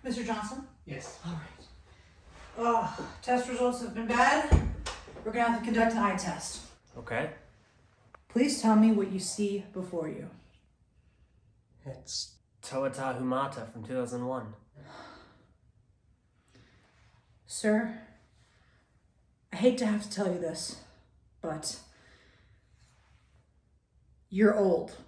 Mr. Johnson? Yes. All right. Oh, test results have been bad. We're going to have to conduct an eye test. Okay. Please tell me what you see before you. It's Toata Humata from 2001. Sir, I hate to have to tell you this, but you're old.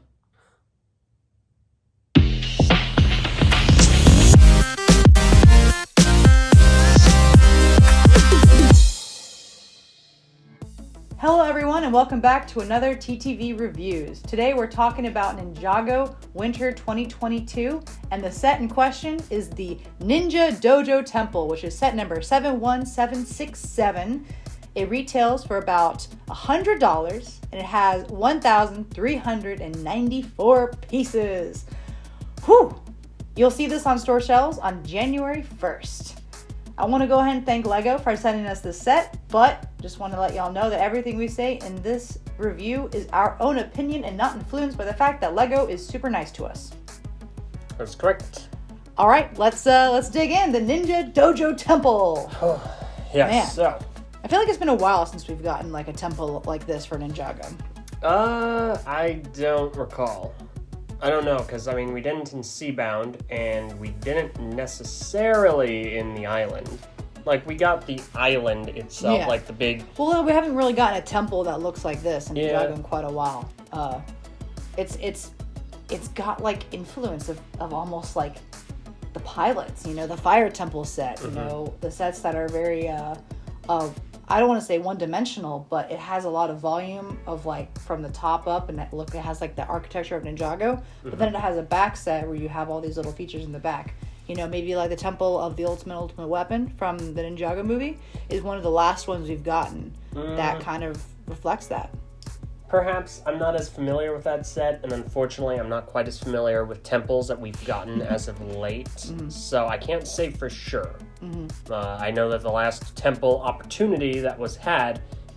Hello everyone and welcome back to another TTV Reviews. Today we're talking about Ninjago Winter 2022 and the set in question is the Ninja Dojo Temple, which is set number 71767. It retails for about $100 and it has 1,394 pieces. Whew! You'll see this on store shelves on January 1st. I want to go ahead and thank LEGO for sending us this set, but just want to let y'all know that everything we say in this review is our own opinion and not influenced by the fact that LEGO is super nice to us. That's correct. All right, let's dig in. The Ninja Dojo Temple. Yes. Man. So, I feel like it's been a while since we've gotten like a temple like this for Ninjago. I don't recall. I don't know, because, we didn't in Seabound, and we didn't necessarily in the island. Like, we got the island itself, Yeah. like the big... Well, we haven't really gotten a temple that looks like this in Yeah. Ninjago in quite a while. It's got, like, influence of almost, like, the pilots, the Fire Temple set, the sets that are very, I don't want to say one-dimensional, but it has a lot of volume of like from the top up, and it has like the architecture of Ninjago. But then it has a back set where you have all these little features in the back. Maybe like the Temple of the Ultimate Weapon from the Ninjago movie is one of the last ones we've gotten that kind of reflects that. Perhaps I'm not as familiar with that set, and unfortunately I'm not quite as familiar with temples that we've gotten as of late, so I can't say for sure. I know that the last temple opportunity that was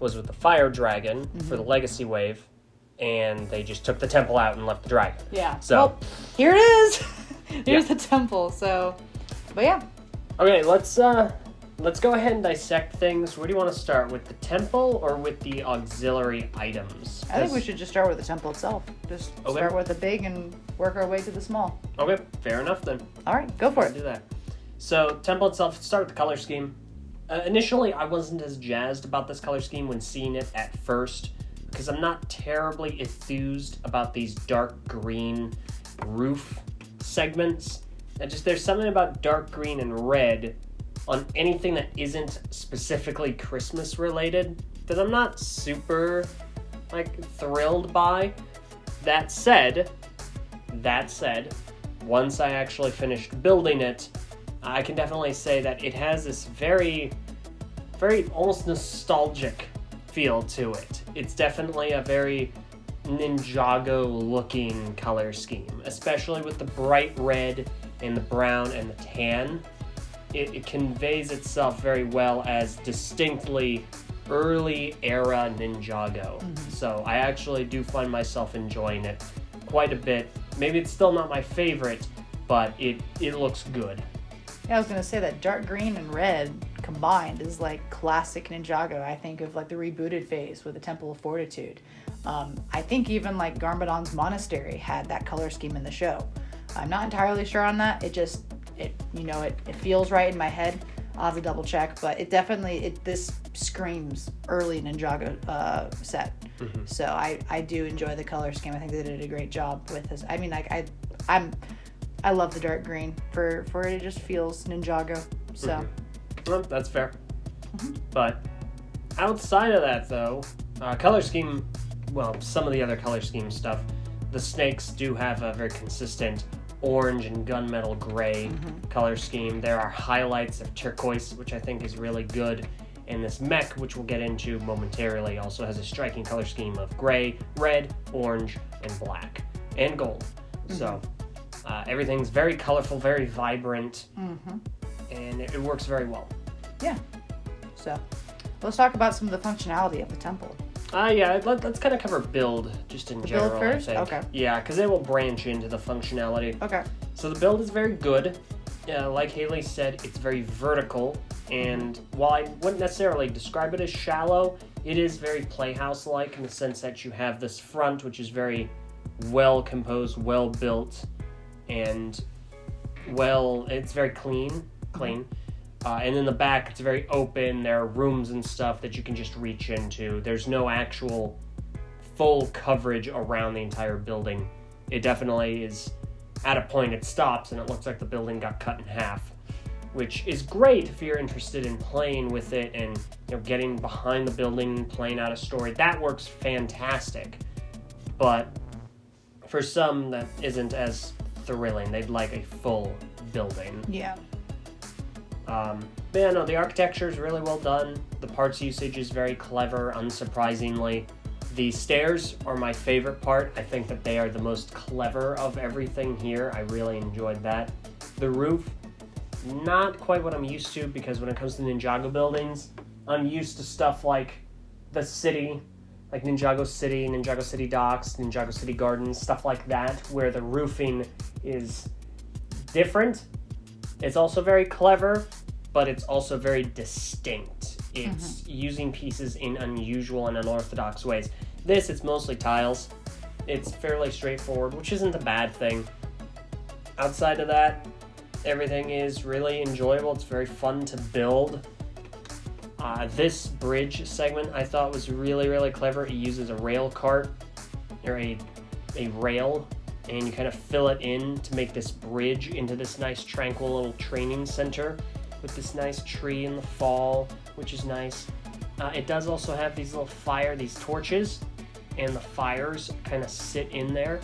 with the Fire Dragon for the Legacy Wave, and they just took the temple out and left the dragon. Yeah. So well, here it is. Here's the temple. So, but yeah. Okay, let's go ahead and dissect things. Where do you want to start, with the temple or with the auxiliary items? I think we should just start with the temple itself. Just start with the big and work our way to the small. Okay, fair enough then. All right, go for it. Do that. So, temple itself, let's start with the color scheme. Initially, I wasn't as jazzed about this color scheme when seeing it at first, because I'm not terribly enthused about these dark green roof segments. There's something about dark green and red on anything that isn't specifically Christmas related that I'm not super thrilled by. That said, once I actually finished building it, I can definitely say that it has this very, very almost nostalgic feel to it. It's definitely a very Ninjago looking color scheme, especially with the bright red and the brown and the tan. It conveys itself very well as distinctly early era Ninjago. So I actually do find myself enjoying it quite a bit. Maybe it's still not my favorite, but it looks good. Yeah, I was going to say that dark green and red combined is like classic Ninjago. I think of like the rebooted phase with the Temple of Fortitude. I think even like Garmadon's Monastery had that color scheme in the show. I'm not entirely sure on that. It feels right in my head. I'll have to double check, but this screams early Ninjago set. So I do enjoy the color scheme. I think they did a great job with this. I love the dark green for it. It just feels Ninjago. So Well, that's fair. But outside of that, though, color scheme. Well, some of the other color scheme stuff. The snakes do have a very consistent orange and gunmetal gray color scheme. There are highlights of turquoise, which I think is really good. And this mech, which we'll get into momentarily, also has a striking color scheme of gray, red, orange, and black, and gold. So everything's very colorful, very vibrant, and it works very well. Yeah. So let's talk about some of the functionality of the temple. Let's kind of cover build just in general. Build first? I think. Okay. Yeah, because it will branch into the functionality. Okay. So the build is very good. like Hayley said, it's very vertical, and while I wouldn't necessarily describe it as shallow, it is very Playhouse-like in the sense that you have this front, which is very well composed, well built, and it's very clean. And in the back, it's very open. There are rooms and stuff that you can just reach into. There's no actual full coverage around the entire building. It definitely is, at a point it stops and it looks like the building got cut in half, which is great if you're interested in playing with it and getting behind the building, playing out a story. That works fantastic. But for some, that isn't as thrilling. They'd like a full building. Yeah. But yeah, no, the architecture is really well done. The parts usage is very clever, unsurprisingly. The stairs are my favorite part. I think that they are the most clever of everything here. I really enjoyed that. The roof, not quite what I'm used to, because when it comes to Ninjago buildings, I'm used to stuff like the city, like Ninjago City, Ninjago City Docks, Ninjago City Gardens, stuff like that, where the roofing is different. It's also very clever, but it's also very distinct. It's using pieces in unusual and unorthodox ways. It's mostly tiles. It's fairly straightforward, which isn't a bad thing. Outside of that, everything is really enjoyable. It's very fun to build. This bridge segment I thought was really, really clever. It uses a rail cart, or a rail, and you kind of fill it in to make this bridge into this nice tranquil little training center with this nice tree in the fall, which is nice. It does also have these these torches, and the fires kind of sit in there,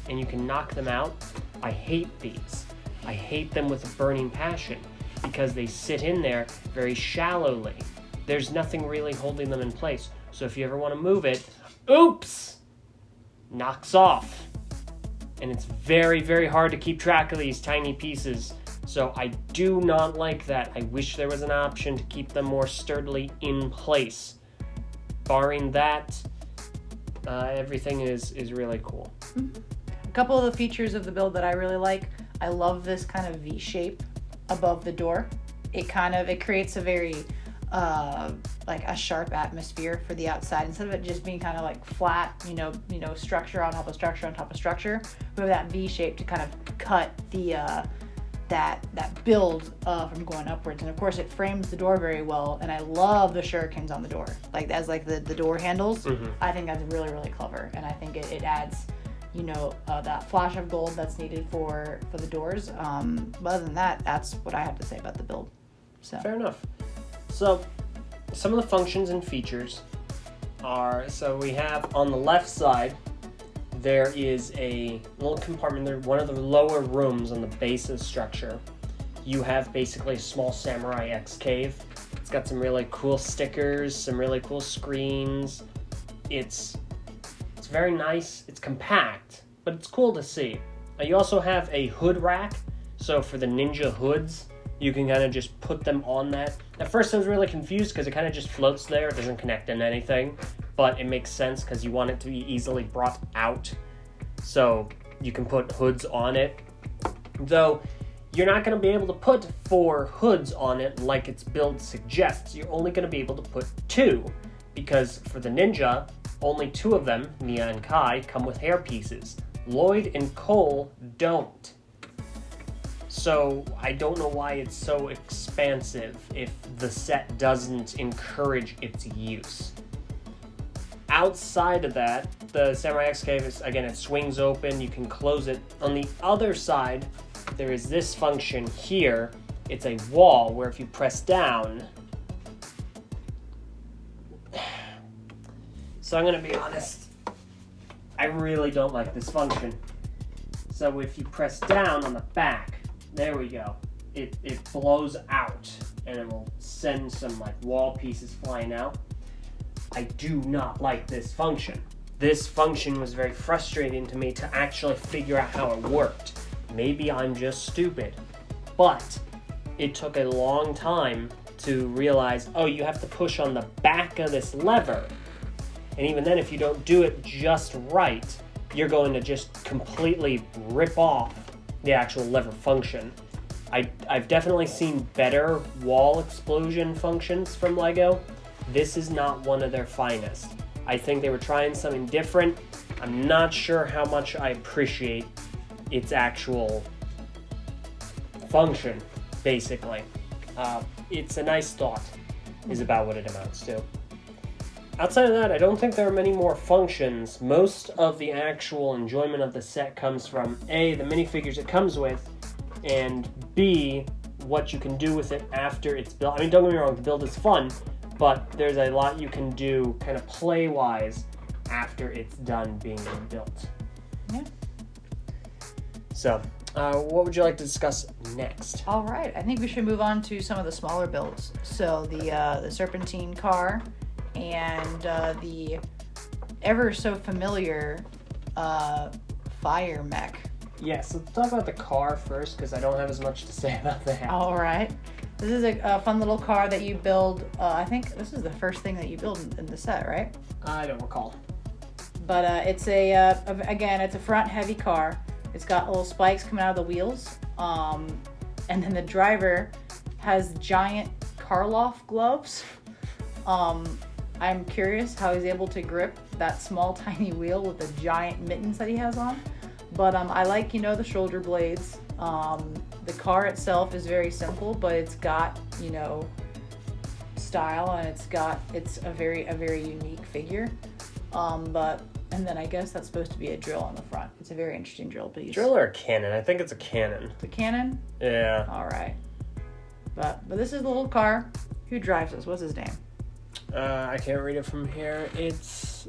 and you can knock them out. I hate these. I hate them with a burning passion, because they sit in there very shallowly. There's nothing really holding them in place. So if you ever want to move it, oops! Knocks off. And it's very, very hard to keep track of these tiny pieces. So I do not like that. I wish there was an option to keep them more sturdily in place. Barring that, everything is really cool. A couple of the features of the build that I really like. I love this kind of V shape above the door. It creates a very like a sharp atmosphere for the outside, instead of it just being kind of like flat, structure on top of structure on top of structure. We have that V shape to kind of cut the that build from going upwards, and of course it frames the door very well. And I love the shurikens on the door, like the door handles. I think that's really, really clever, and I think it adds that flash of gold that's needed for the doors. But other than that, that's what I have to say about the build. So fair enough. So some of the functions and features are, so we have on the left side, there is a little compartment there, one of the lower rooms on the base of the structure. You have basically a small Samurai X cave. It's got some really cool stickers, some really cool screens. It's very nice. It's compact, but it's cool to see. You also have a hood rack. So for the ninja hoods, you can kind of just put them on that. At first I was really confused because it kind of just floats there. It doesn't connect into anything, but it makes sense because you want it to be easily brought out. So you can put hoods on it. Though you're not going to be able to put 4 hoods on it like its build suggests. You're only going to be able to put 2, because for the ninja, only 2 of them, Mia and Kai, come with hair pieces. Lloyd and Cole don't. So I don't know why it's so expansive if the set doesn't encourage its use. Outside of that, the Samurai X cave is, again, it swings open, you can close it. On the other side, there is this function here. It's a wall where if you press down... So I'm going to be honest, I really don't like this function. So if you press down on the back, there we go. It blows out, and it will send some wall pieces flying out. I do not like this function. This function was very frustrating to me to actually figure out how it worked. Maybe I'm just stupid, but it took a long time to realize, oh, you have to push on the back of this lever. And even then, if you don't do it just right, you're going to just completely rip off the actual lever function. I've definitely seen better wall explosion functions from LEGO. This is not one of their finest. I think they were trying something different. I'm not sure how much I appreciate its actual function, basically. It's a nice thought, is about what it amounts to. Outside of that, I don't think there are many more functions. Most of the actual enjoyment of the set comes from A, the minifigures it comes with, and B, what you can do with it after it's built. I mean, don't get me wrong, the build is fun, but there's a lot you can do kind of play-wise after it's done being built. Yeah. So, what would you like to discuss next? All right, I think we should move on to some of the smaller builds. So the Serpentine car and the ever so familiar Fire Mech. Yes, let's talk about the car first, because I don't have as much to say about that. All right. This is a fun little car that you build. I think this is the first thing that you build in the set, right? I don't recall. But it's again, it's a front heavy car. It's got little spikes coming out of the wheels. And then the driver has giant Karloff gloves. I'm curious how he's able to grip that small, tiny wheel with the giant mittens that he has on. But I like, the shoulder blades. The car itself is very simple, but it's got, style, and it's a very unique figure. And then I guess that's supposed to be a drill on the front. It's a very interesting drill piece. Drill or a cannon? I think it's a cannon. The cannon? Yeah. All right. But this is the little car. Who drives this? What's his name? I can't read it from here. It's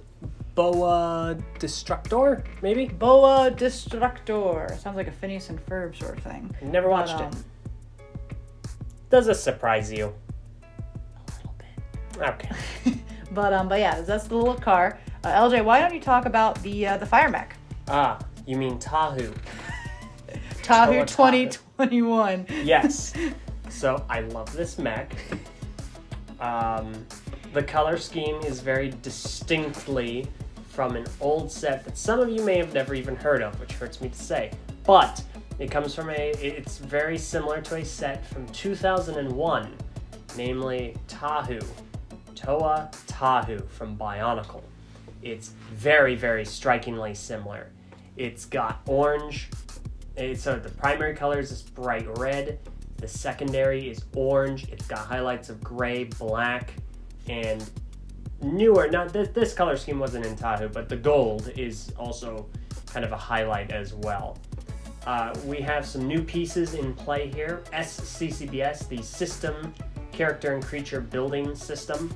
Boa Destructor, maybe? Boa Destructor. Sounds like a Phineas and Ferb sort of thing. Never watched it. Does this surprise you? A little bit. Okay. But yeah, that's the little car. LJ, why don't you talk about the Fire Mech? Ah, you mean Tahu. Tahu 2021. Yes. So I love this mech. The color scheme is very distinctly from an old set that some of you may have never even heard of, which hurts me to say. But it comes from it's very similar to a set from 2001, namely Tahu. Toa Tahu from Bionicle. It's very, very strikingly similar. It's got orange. So the primary colors is bright red. The secondary is orange. It's got highlights of gray, black, and newer. Not this color scheme wasn't in Tahu, but the gold is also kind of a highlight as well. We have some new pieces in play here. SCCBS, the System Character and Creature Building System.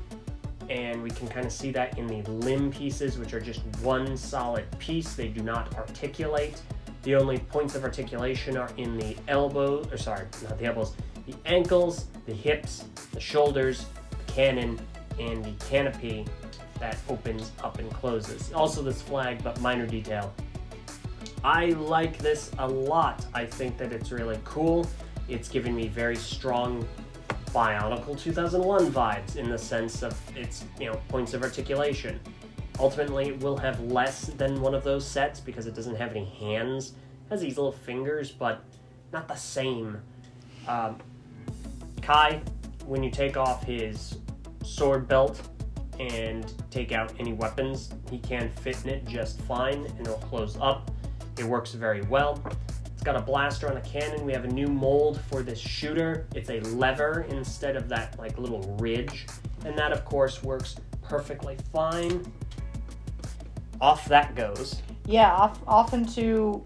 And we can kind of see that in the limb pieces, which are just one solid piece. They do not articulate. The only points of articulation are in the elbows, or sorry, not the elbows, the ankles, the hips, the shoulders, the cannon, and the canopy that opens up and closes. Also this flag, but minor detail. I like this a lot. I think that it's really cool. It's giving me very strong Bionicle 2001 vibes in the sense of its, points of articulation. Ultimately, it will have less than one of those sets because it doesn't have any hands. It has these little fingers, but not the same. Kai, when you take off his sword belt and take out any weapons, he can fit in it just fine and it'll close up. It works very well. It's got a blaster on a cannon. We have a new mold for this shooter. It's a lever instead of that little ridge. And that, of course, works perfectly fine. Off that goes. Yeah, off into,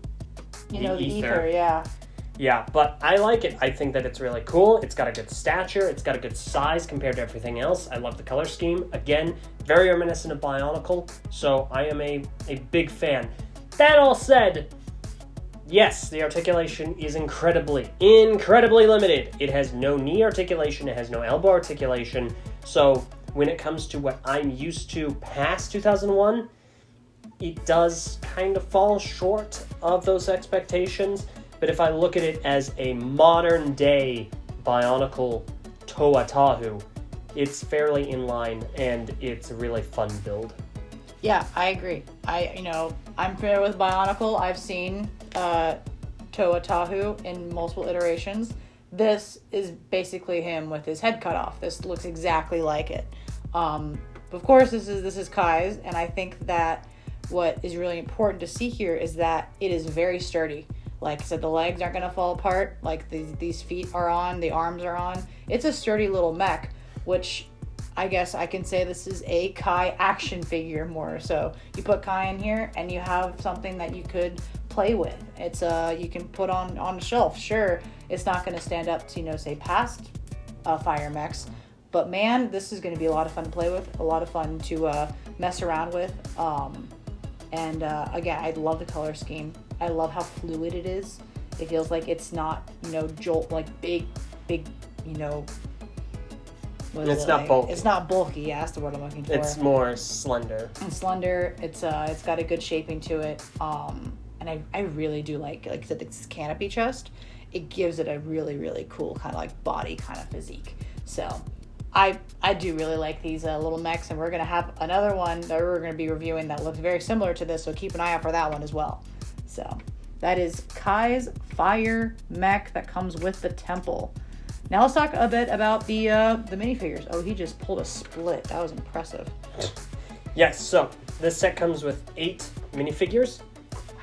the ether, yeah. Yeah, but I like it. I think that it's really cool. It's got a good stature. It's got a good size compared to everything else. I love the color scheme. Again, very reminiscent of Bionicle, so I am a big fan. That all said, yes, the articulation is incredibly limited. It has no knee articulation. It has no elbow articulation. So when it comes to what I'm used to past 2001, it does kind of fall short of those expectations. But if I look at it as a modern day Bionicle Toa Tahu, it's fairly in line and it's a really fun build. Yeah, I agree. I'm familiar with Bionicle. I've seen Toa Tahu in multiple iterations, this is basically him with his head cut off. This looks exactly like it. Of course, this is Kai's, and I think that what is really important to see here is that it is very sturdy. Like I said, the legs aren't going to fall apart. Like these feet are on, the arms are on. It's a sturdy little mech, which I guess I can say this is a Kai action figure more. So you put Kai in here and you have something that you could play with. It's you can put on a shelf. Sure, it's not going to stand up to, say past fire mechs, but man, this is going to be a lot of fun to play with, a lot of fun to mess around with. And again, I love the color scheme. I love how fluid it is. It feels like it's not, jolt, like big, it's not bulky. It's not bulky, yeah, that's the word I'm looking for. It's more slender. And slender. It's got a good shaping to it. And I really do like I said, this canopy chest. It gives it a really, really cool kind of like body kind of physique. So I do really like these little mechs, and we're going to have another one that we're going to be reviewing that looks very similar to this, so keep an eye out for that one as well. So that is Kai's Fire Mech that comes with the temple. Now let's talk a bit about the minifigures. Oh, he just pulled a split. That was impressive. Yes, so this set comes with 8 minifigures.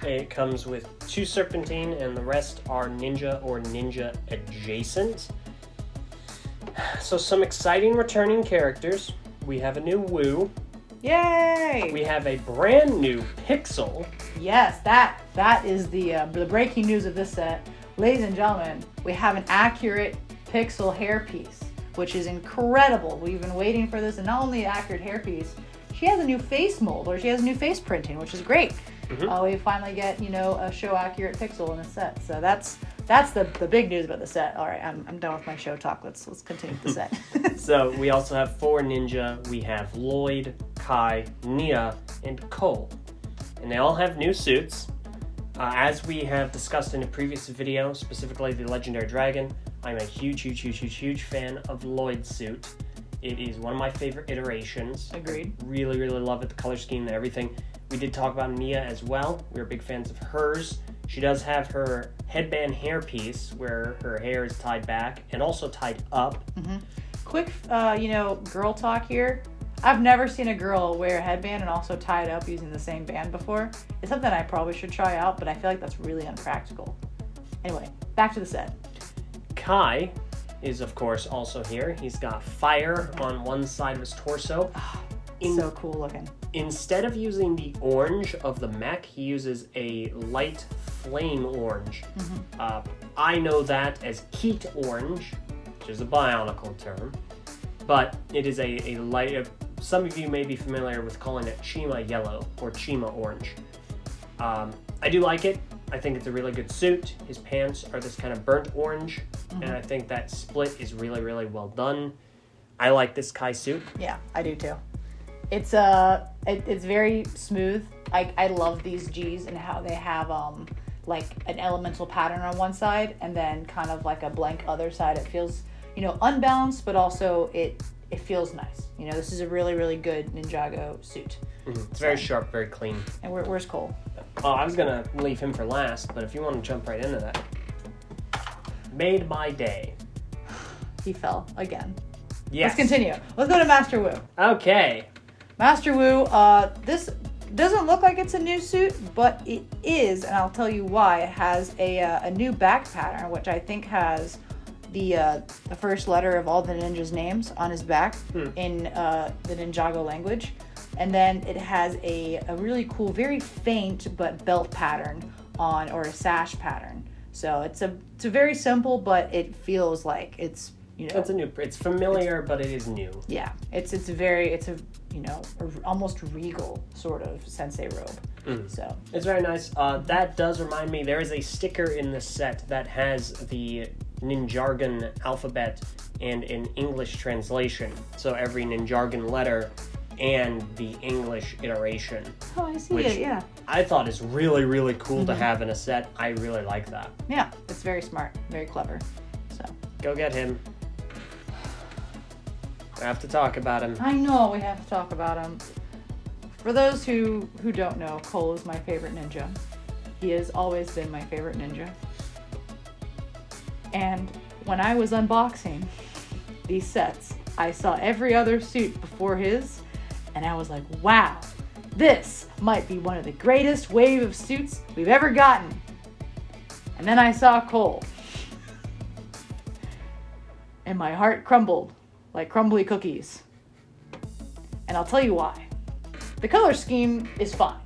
It comes with 2 Serpentine, and the rest are Ninja or Ninja adjacent. So some exciting returning characters. We have a new Wu. Yay! We have a brand new Pixel. Yes, that is the breaking news of this set. Ladies and gentlemen, we have an accurate Pixel hairpiece, which is incredible. We've been waiting for this, and not only an accurate hairpiece, she has a new face mold, or she has new face printing, which is great. Mm-hmm. We finally get, a show accurate Pixel in the set. So that's the big news about the set. All right, I'm done with my show talk. Let's continue with the set. So we also have 4 Ninja. We have Lloyd, Kai, Nia, and Cole. And they all have new suits. As we have discussed in a previous video, specifically the Legendary Dragon, I'm a huge fan of Lloyd's suit. It is one of my favorite iterations. Agreed. Really, really love it, the color scheme and everything. We did talk about Nia as well. We were big fans of hers. She does have her headband hairpiece where her hair is tied back and also tied up. Mm-hmm. Quick, girl talk here. I've never seen a girl wear a headband and also tie it up using the same band before. It's something I probably should try out, but I feel like that's really unpractical. Anyway, back to the set. Kai is, of course, also here. He's got fire on one side of his torso. So cool looking. Instead of using the orange of the mech, he uses a light flame orange. Mm-hmm. I know that as Keat orange, which is a bionicle term, but it is a light. Some of you may be familiar with calling it Chima yellow or Chima orange. I do like it. I think it's a really good suit. His pants are this kind of burnt orange, mm-hmm. and I think that split is really, really well done. I like this Kai suit. Yeah, I do too. It's very smooth. I love these G's and how they have like an elemental pattern on one side and then kind of like a blank other side. It feels unbalanced, but also it feels nice. This is a really, really good Ninjago suit. Mm-hmm. It's very sharp, very clean. And where's Cole? Oh, I was gonna leave him for last, but if you want to jump right into that. Made by Day. He fell again. Yes. Let's continue. Let's go to Master Wu. Okay. Master Wu, this doesn't look like it's a new suit, but it is, and I'll tell you why. It has a new back pattern, which I think has the first letter of all the ninjas' names on his back in the Ninjago language. And then it has a really cool, very faint but belt pattern or a sash pattern. So it's a very simple, but it feels like it's it's familiar, but it is new. Yeah, it's almost regal sort of sensei robe. Mm. So it's very nice. That does remind me, there is a sticker in this set that has the Ninjargon alphabet and an English translation. So every Ninjargon letter and the English iteration. Oh, I see it, yeah. I thought is really, really cool to have in a set. I really like that. Yeah, it's very smart, very clever. So go get him. We have to talk about him. I know, we have to talk about him. For those who don't know, Cole is my favorite ninja. He has always been my favorite ninja. And when I was unboxing these sets, I saw every other suit before his, and I was like, wow, this might be one of the greatest wave of suits we've ever gotten. And then I saw Cole. And my heart crumbled like crumbly cookies. And I'll tell you why. The color scheme is fine.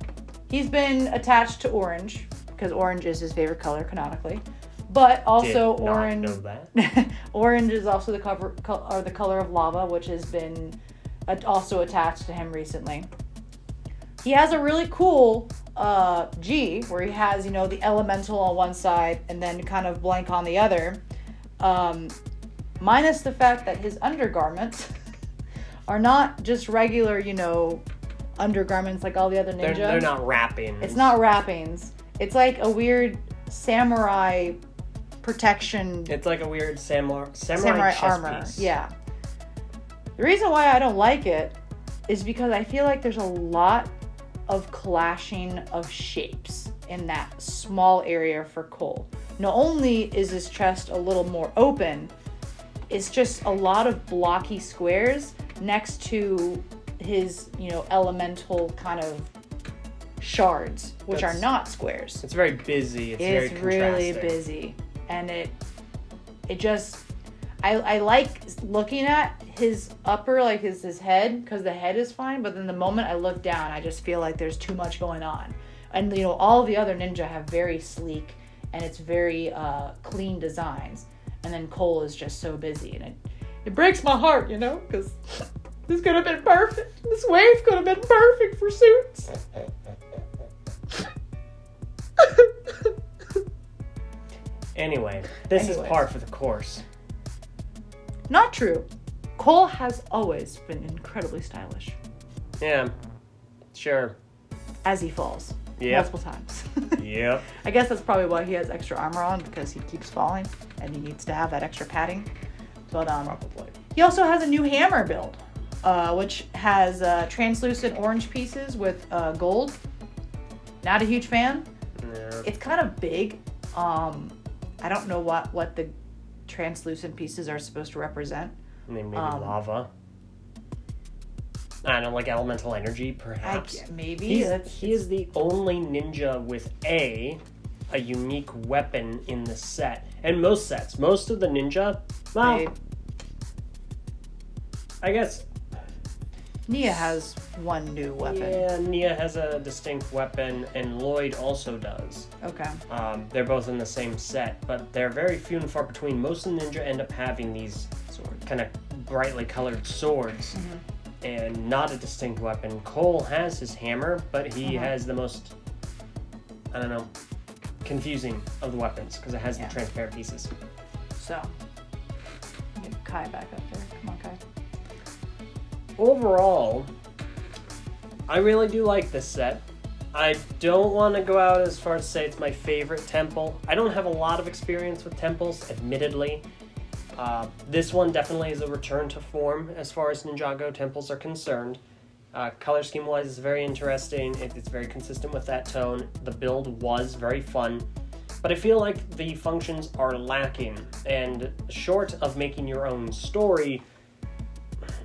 He's been attached to orange, because orange is his favorite color canonically. But also Did not orange. know that. Orange is also the color of lava, which has been also attached to him recently. He has a really cool G, where he has, the elemental on one side and then kind of blank on the other. Minus the fact that his undergarments are not just regular, undergarments like all the other ninja. They're not wrappings. It's not wrappings. It's like a weird samurai protection. It's like a weird samurai chest armor. piece. Yeah. The reason why I don't like it is because I feel like there's a lot of clashing of shapes in that small area for Cole. Not only is his chest a little more open, it's just a lot of blocky squares next to his, elemental kind of shards, which are not squares. It's very busy. It's very really contrasting. busy. And it just, I like looking at his upper, like his head, because the head is fine, but then the moment I look down, I just feel like there's too much going on. And, all the other ninja have very sleek, and it's very clean designs. And then Cole is just so busy, and it breaks my heart, because this could have been perfect. This wave could have been perfect for suits. Anyway, this is par for the course. Not true. Cole has always been incredibly stylish. Yeah, sure. As he falls. Yep. Multiple times. Yep. I guess that's probably why he has extra armor on, because he keeps falling and he needs to have that extra padding. But Probably. he also has a new hammer build, which has translucent orange pieces with gold. Not a huge fan. Yeah. It's kind of big. I don't know what the translucent pieces are supposed to represent. Maybe lava. I don't know, like elemental energy, perhaps. Maybe. He is the only ninja with a unique weapon in the set. And most sets. Most of the ninja, I guess Nia has one new weapon. Yeah, Nia has a distinct weapon, and Lloyd also does. Okay. They're both in the same set, but they're very few and far between. Most of the ninja end up having these kind of brightly colored swords, and not a distinct weapon. Cole has his hammer, but he has the most, confusing of the weapons, because it has the transparent pieces. So, get Kai back up there. Come on, Kai. Overall, I really do like this set. I don't want to go out as far as to say it's my favorite temple. I don't have a lot of experience with temples, admittedly. This one definitely is a return to form as far as Ninjago temples are concerned. Color scheme-wise, it's very interesting. It's very consistent with that tone. The build was very fun. But I feel like the functions are lacking. And short of making your own story,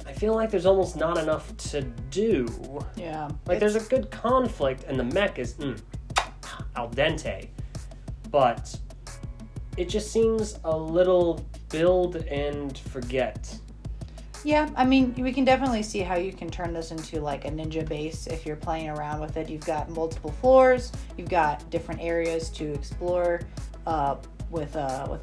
I feel like there's almost not enough to do. Yeah. Like, there's a good conflict, and the mech is al dente. But it just seems a little build and forget. Yeah, I mean, we can definitely see how you can turn this into like a ninja base if you're playing around with it. You've got multiple floors, you've got different areas to explore with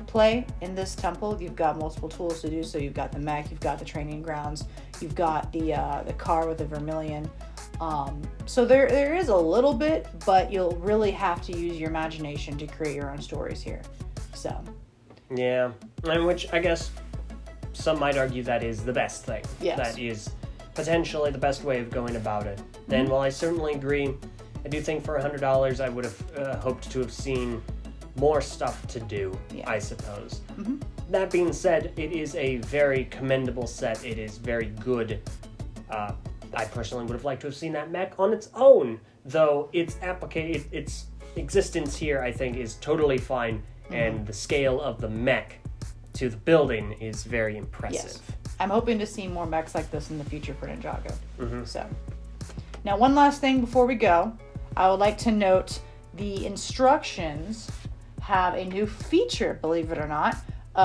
play in this temple. You've got multiple tools to do so. You've got the mech, you've got the training grounds, you've got the car with the vermilion. So there is a little bit, but you'll really have to use your imagination to create your own stories here. So. Yeah, and which I guess some might argue that is the best thing. Yes. That is potentially the best way of going about it. Then, while I certainly agree, I do think for $100 I would have hoped to have seen more stuff to do, I suppose. That being said, it is a very commendable set. It is very good. I personally would have liked to have seen that mech on its own, though its existence here, I think, is totally fine, and the scale of the mech to the building is very impressive. Yes. I'm hoping to see more mechs like this in the future for Ninjago. Mm-hmm. So, now one last thing before we go, I would like to note the instructions have a new feature, believe it or not,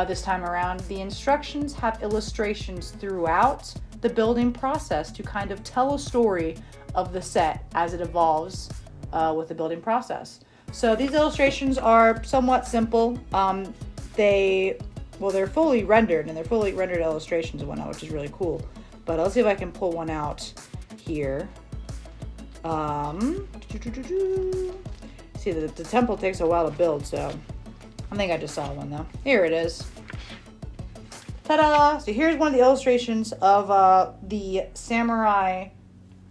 this time around. The instructions have illustrations throughout the building process to kind of tell a story of the set as it evolves with the building process. So these illustrations are somewhat simple. They're fully rendered, and they're fully rendered illustrations and whatnot, which is really cool. But let's see if I can pull one out here. See, the temple takes a while to build, so I think I just saw one though. Here it is. Ta-da! So here's one of the illustrations of the samurai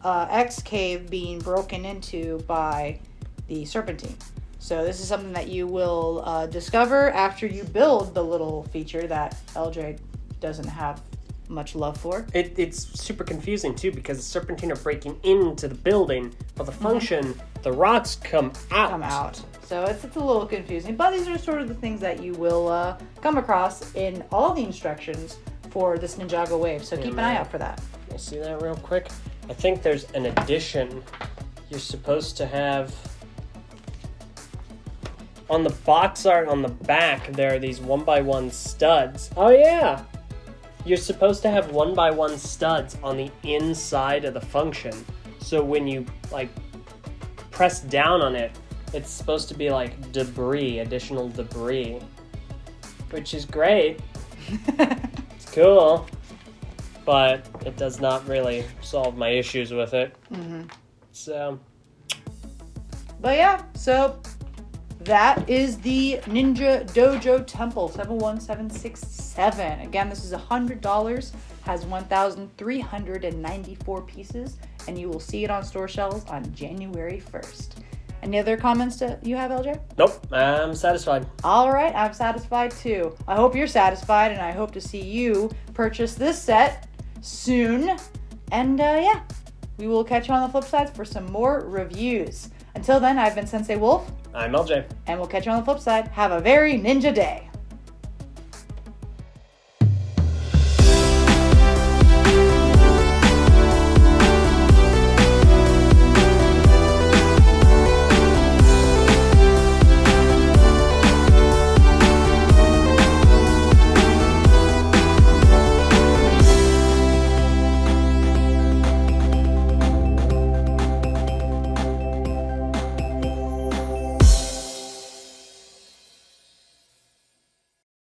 X cave being broken into by the serpentine. So this is something that you will discover after you build the little feature that Eljay doesn't have much love for. It's super confusing too, because the serpentine are breaking into the building, but the function, the rocks come out. So it's a little confusing, but these are sort of the things that you will come across in all the instructions for this Ninjago wave. So keep an eye out for that. We'll see that real quick. I think there's an addition. You're supposed to have... On the box art on the back, there are these 1x1 studs. Oh yeah! You're supposed to have 1x1 studs on the inside of the function. So when you, like, press down on it, it's supposed to be, like, debris, additional debris. Which is great. It's cool. But it does not really solve my issues with it. Mm-hmm. So... But yeah, so... that is the Ninja Dojo Temple 71767. Again, this is $100, has 1,394 pieces, and you will see it on store shelves on January 1st. Any other comments you have, Eljay? Nope, I'm satisfied. All right, I'm satisfied too. I hope you're satisfied, and I hope to see you purchase this set soon. And yeah, we will catch you on the flip side for some more reviews. Until then, I've been Sensei Wolf. I'm Eljay. And we'll catch you on the flip side. Have a very ninja day.